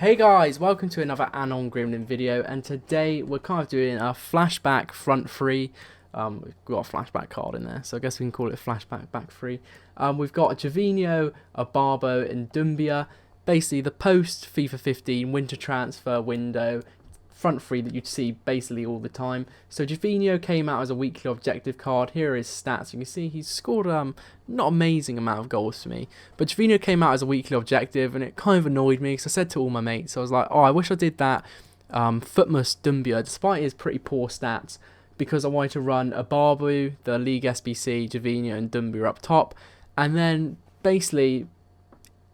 Hey guys, welcome to another Anon Gremlin video, and today we're kind of doing a flashback front three. We've got a flashback card in there, so I guess we can call it flashback back three. We've got Gervinho, Ibarbo, and Doumbia. Basically, the post FIFA 15 winter transfer window front three that you'd see basically all the time. So Gervinho came out as a weekly objective card. Here are his stats. You can see he's scored not amazing amount of goals for me, but Gervinho came out as a weekly objective, and it kind of annoyed me because I said to all my mates, I was like, oh, I wish I did that Footmus Doumbia despite his pretty poor stats, because I wanted to run Ibarbo, the League SBC, Gervinho and Doumbia up top, and then basically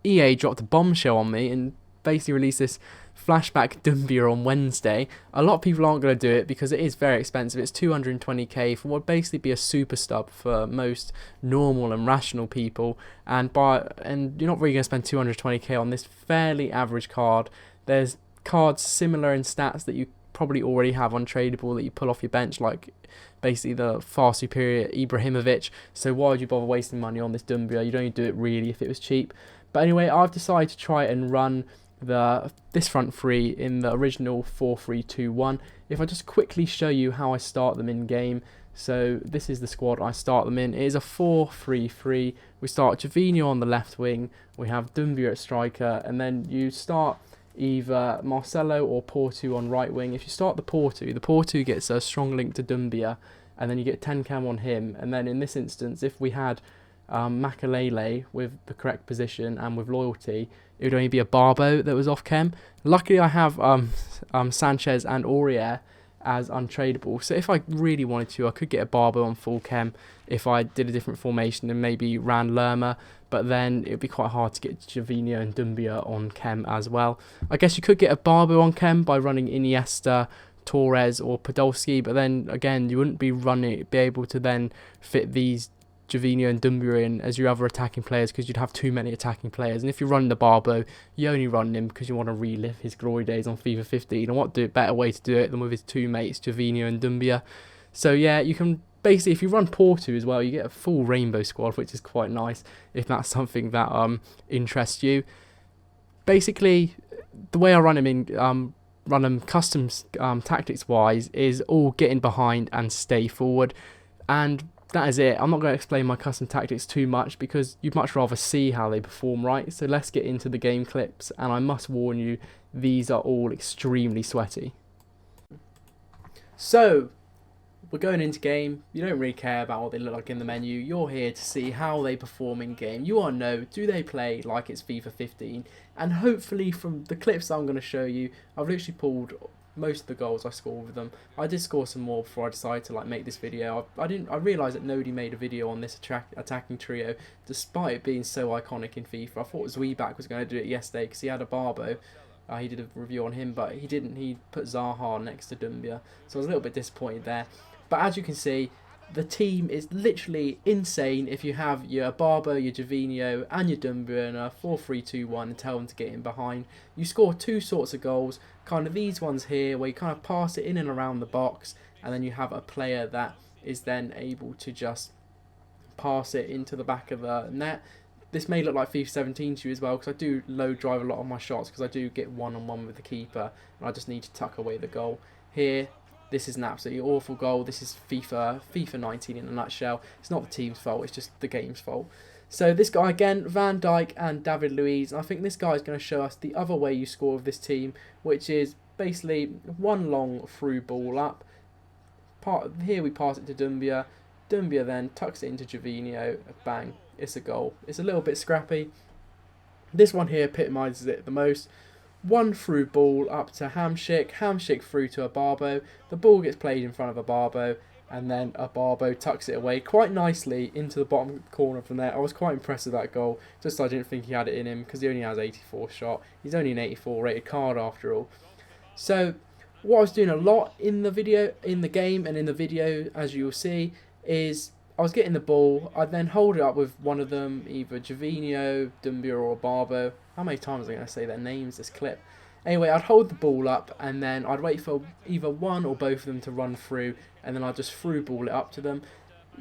EA dropped a bombshell on me and basically released this flashback Doumbia on Wednesday. A lot of people aren't going to do it because it is very expensive. It's 220k for what would basically be a super stub for most normal and rational people, and you're not really going to spend 220k on this fairly average card. There's cards similar in stats that you probably already have untradeable that you pull off your bench, like basically the far superior Ibrahimovic. So why would you bother wasting money on this Doumbia? You'd only do it really if it was cheap. But anyway, I've decided to try and run this front three in the original 4-3-2-1. If I just quickly show you how I start them in game. So this is the squad I start them in. It is a 4-3-3. We start Gervinho on the left wing, we have Doumbia at striker, and then you start either Marcelo or Porto on right wing. If you start the Porto gets a strong link to Doumbia, and then you get 10 cam on him. And then in this instance, if we had Makalele with the correct position and with loyalty, it would only be Ibarbo that was off chem. Luckily I have Sanchez and Aurier as untradeable, so if I really wanted to, I could get Ibarbo on full chem if I did a different formation and maybe ran Lerma, but then it would be quite hard to get Gervinho and Doumbia on chem as well. I guess you could get Ibarbo on chem by running Iniesta, Torres or Podolski, but then again you wouldn't be able to then fit these Gervinho and Doumbia in as your other attacking players, because you'd have too many attacking players. And if you're running the Ibarbo, you only run him because you want to relive his glory days on FIFA 15. And what better way to do it than with his two mates, Gervinho and Doumbia? So yeah, you can basically, if you run Porto as well, you get a full rainbow squad, which is quite nice if that's something that interests you. Basically, the way I run him run them custom tactics wise is all getting behind and stay forward, and that is it. I'm not going to explain my custom tactics too much because you'd much rather see how they perform, right? So let's get into the game clips, and I must warn you, these are all extremely sweaty. So we're going into game. You don't really care about what they look like in the menu. You're here to see how they perform in game. You want to know, do they play like it's FIFA 15? And hopefully from the clips that I'm going to show you, I've literally pulled most of the goals I score with them. I did score some more before I decided to make this video. I realised that nobody made a video on this attacking trio, despite it being so iconic in FIFA. I thought Zweback was going to do it yesterday because he had Ibarbo. He did a review on him, but he didn't. He put Zaha next to Doumbia, so I was a little bit disappointed there. But as you can see, the team is literally insane if you have your Ibarbo, your Gervinho and your Doumbia in a 4-3-2-1 and tell them to get in behind. You score two sorts of goals, kind of these ones here where you kind of pass it in and around the box, and then you have a player that is then able to just pass it into the back of the net. This may look like FIFA 17 to you as well, because I do low drive a lot of my shots because I do get one-on-one with the keeper and I just need to tuck away the goal. Here, this is an absolutely awful goal. This is FIFA 19 in a nutshell. It's not the team's fault, it's just the game's fault. So this guy again, Van Dijk and David Luiz. I think this guy is going to show us the other way you score with this team, which is basically one long through ball up. Here we pass it to Doumbia. Doumbia then tucks it into Gervinho. Bang, it's a goal. It's a little bit scrappy. This one here epitomises it the most. One through ball up to Hamsik through to Ibarbo. The ball gets played in front of Ibarbo, and then Ibarbo tucks it away quite nicely into the bottom corner of the net. I was quite impressed with that goal, just I didn't think he had it in him because he only has 84 shot. He's only an 84 rated card after all. So what I was doing a lot in the game and in the video, as you will see, is I was getting the ball, I'd then hold it up with one of them, either Gervinho, Doumbia or Ibarbo. How many times am I going to say their names this clip? Anyway, I'd hold the ball up and then I'd wait for either one or both of them to run through, and then I'd just through ball it up to them.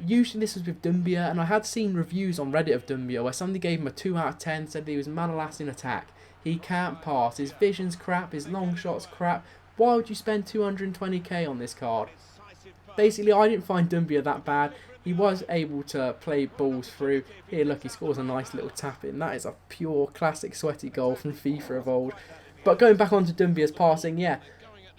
Usually this was with Doumbia, and I had seen reviews on Reddit of Doumbia where somebody gave him a 2 out of 10, said that he was man of last in attack. He can't pass. His vision's crap. His long shot's crap. Why would you spend 220k on this card? Basically, I didn't find Doumbia that bad. He was able to play balls through. Here, look, he scores a nice little tap in. That is a pure classic sweaty goal from FIFA of old. But going back onto Doumbia's passing, yeah,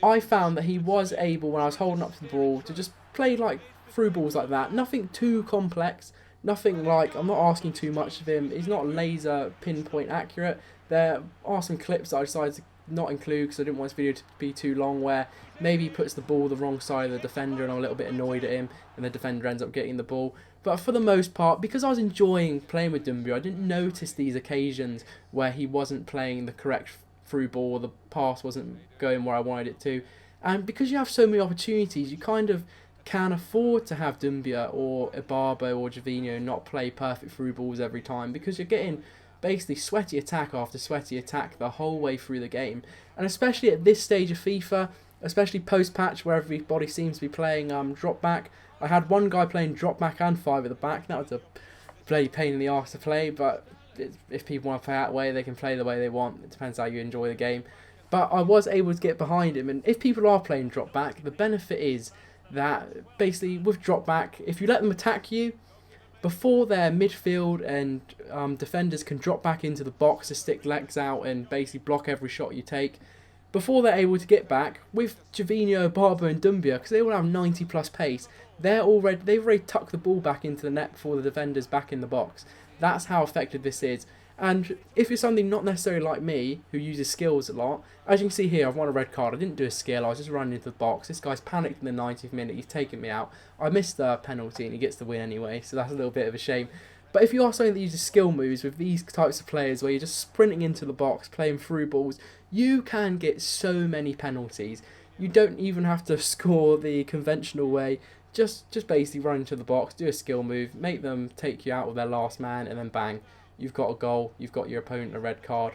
I found that he was able, when I was holding up to the ball, to just play like through balls like that. Nothing too complex. Nothing like, I'm not asking too much of him. He's not laser pinpoint accurate. There are some clips that I decided to not include because I didn't want this video to be too long, where maybe he puts the ball the wrong side of the defender and I'm a little bit annoyed at him and the defender ends up getting the ball. But for the most part, because I was enjoying playing with Doumbia, I didn't notice these occasions where he wasn't playing the correct through ball, or the pass wasn't going where I wanted it to. And because you have so many opportunities, you kind of can afford to have Doumbia or Ibarbo or Gervinho not play perfect through balls every time, because you're getting basically sweaty attack after sweaty attack the whole way through the game. And especially at this stage of FIFA, especially post-patch where everybody seems to be playing drop back. I had one guy playing drop back and 5 at the back. That was a bloody pain in the arse to play, but if people want to play that way, they can play the way they want. It depends how you enjoy the game. But I was able to get behind him, and if people are playing drop back, the benefit is that basically with drop back, if you let them attack you, before their midfield and defenders can drop back into the box to stick legs out and basically block every shot you take, before they're able to get back, with Gervinho, Ibarbo and Doumbia, because they all have 90 plus pace, they've already tucked the ball back into the net before the defender's back in the box. That's how effective this is. And if you're somebody not necessarily like me, who uses skills a lot, as you can see here, I've won a red card. I didn't do a skill, I was just running into the box. This guy's panicked in the 90th minute, he's taken me out. I missed the penalty and he gets the win anyway, so that's a little bit of a shame. But if you are somebody that uses skill moves with these types of players, where you're just sprinting into the box, playing through balls, you can get so many penalties. You don't even have to score the conventional way. Just basically run into the box, do a skill move, make them take you out with their last man, and then bang, you've got a goal, you've got your opponent a red card.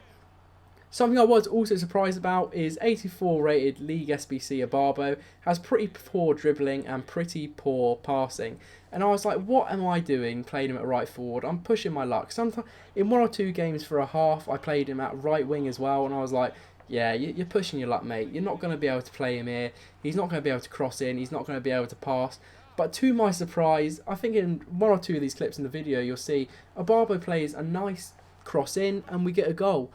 Something I was also surprised about is 84 rated League SBC Ibarbo has pretty poor dribbling and pretty poor passing. And I was like, what am I doing playing him at right forward? I'm pushing my luck. Sometimes in 1 or 2 games for a half, I played him at right wing as well, and I was like, yeah, you're pushing your luck, mate. You're not going to be able to play him here. He's not going to be able to cross in. He's not going to be able to pass. But to my surprise, I think in 1 or 2 of these clips in the video, you'll see Ibarbo plays a nice cross in and we get a goal.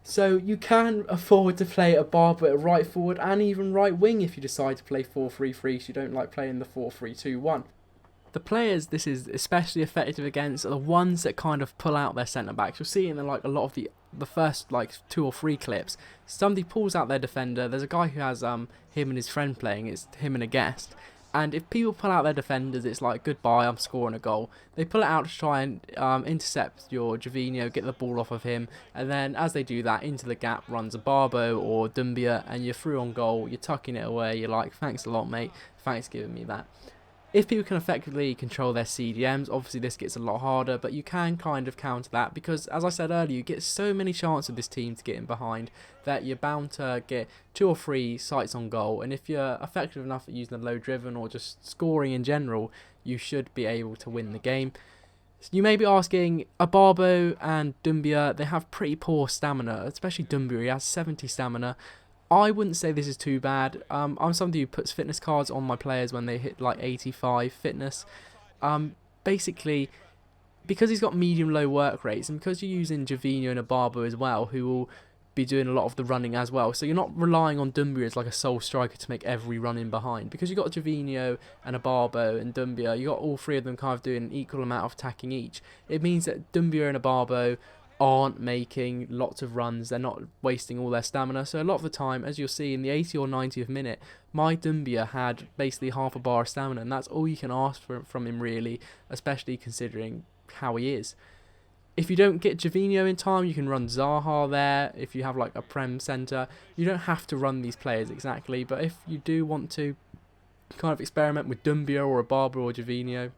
So you can afford to play Ibarbo at right forward and even right wing if you decide to play 4-3-3, so you don't like playing the 4-3-2-1. The players this is especially effective against are the ones that kind of pull out their centre-backs. You'll see in like a lot of the first like 2 or 3 clips, somebody pulls out their defender. There's a guy who has him and his friend playing, it's him and a guest. And if people pull out their defenders, it's like, goodbye, I'm scoring a goal. They pull it out to try and intercept your Gervinho, get the ball off of him. And then as they do that, into the gap runs Ibarbo or Doumbia, and you're through on goal, you're tucking it away. You're like, thanks a lot, mate. Thanks for giving me that. If people can effectively control their CDMs, obviously this gets a lot harder, but you can kind of counter that because, as I said earlier, you get so many chances of this team to get in behind that you're bound to get 2 or 3 sights on goal, and if you're effective enough at using the low driven or just scoring in general, you should be able to win the game. You may be asking, Ibarbo and Doumbia, they have pretty poor stamina, especially Doumbia, he has 70 stamina. I wouldn't say this is too bad. I'm somebody who puts fitness cards on my players when they hit like 85 fitness. Basically, because he's got medium-low work rates, and because you're using Gervinho and Ibarbo as well, who will be doing a lot of the running as well, so you're not relying on Doumbia as like a sole striker to make every run in behind. Because you've got Gervinho and Ibarbo and Doumbia, you've got all 3 of them kind of doing an equal amount of attacking each. It means that Doumbia and Ibarbo aren't making lots of runs, they're not wasting all their stamina, so a lot of the time, as you'll see in the 80 or 90th minute, my Doumbia had basically half a bar of stamina, and that's all you can ask from him really, especially considering how he is. If you don't get Gervinho in time, you can run Zaha there. If you have like a Prem centre, you don't have to run these players exactly, but if you do want to kind of experiment with Doumbia or Ibarbo or Gervinho,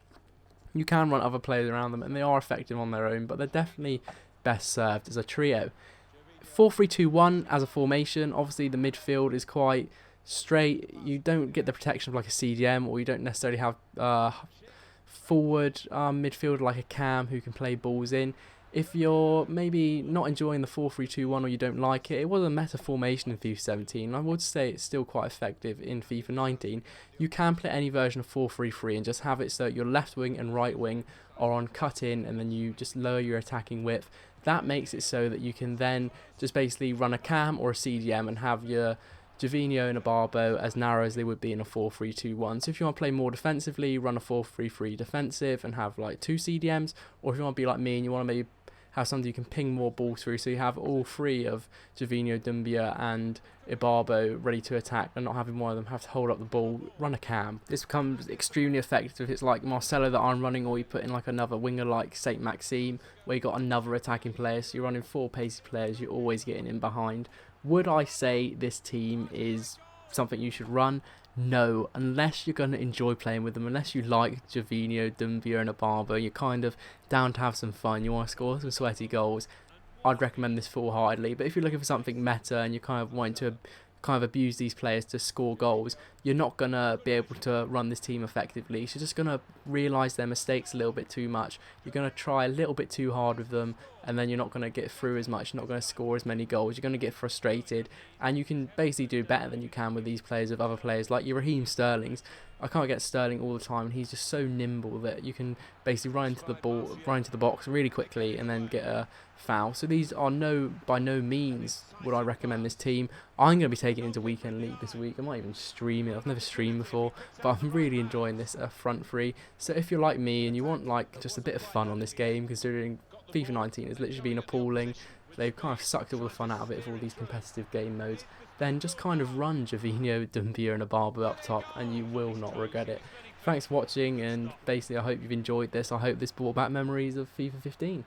you can run other players around them, and they are effective on their own, but they're definitely best served as a trio. 4-3-2-1 as a formation, obviously the midfield is quite straight. You don't get the protection of like a CDM, or you don't necessarily have forward midfield like a Cam who can play balls in. If you're maybe not enjoying the 4-3-2-1 or you don't like it, it was a meta formation in FIFA 17. I would say it's still quite effective in FIFA 19. You can play any version of 4-3-3 and just have it so your left wing and right wing are on cut in, and then you just lower your attacking width. That makes it so that you can then just basically run a cam or a CDM and have your Gervinho and Ibarbo as narrow as they would be in a 4-3-2-1. So if you want to play more defensively, run a 4-3-3 defensive and have like 2 CDMs, or if you want to be like me and you want to maybe have somebody you can ping more balls through, so you have all 3 of Gervinho, Doumbia and Ibarbo ready to attack and not having one of them have to hold up the ball, run a cam. This becomes extremely effective if it's like Marcelo that I'm running, or you put in like another winger like Saint Maxime where you got another attacking player, so you're running 4 pacey players, you're always getting in behind. Would I say this team is something you should run? No, unless you're going to enjoy playing with them, unless you like Gervinho, Doumbia and Ibarbo, you're kind of down to have some fun, you want to score some sweaty goals, I'd recommend this full-heartedly. But if you're looking for something meta and you're kind of wanting to kind of abuse these players to score goals, you're not going to be able to run this team effectively. So you're just going to realise their mistakes a little bit too much. You're going to try a little bit too hard with them, and then you're not going to get through as much, you're not going to score as many goals, you're going to get frustrated, and you can basically do better than you can with these players, with other players like your Raheem Sterling's. I can't get Sterling all the time, and he's just so nimble that you can basically run into the ball, run into the box really quickly and then get a foul. So these are by no means would I recommend this team. I'm going to be taking it into Weekend League this week. I might even stream it. I've never streamed before, but I'm really enjoying this front 3. So if you're like me and you want like just a bit of fun on this game, considering FIFA 19 has literally been appalling, they've kind of sucked all the fun out of it with all these competitive game modes, then just kind of run Gervinho, Doumbia and Ibarbo up top and you will not regret it. Thanks for watching, and basically I hope you've enjoyed this. I hope this brought back memories of FIFA 15.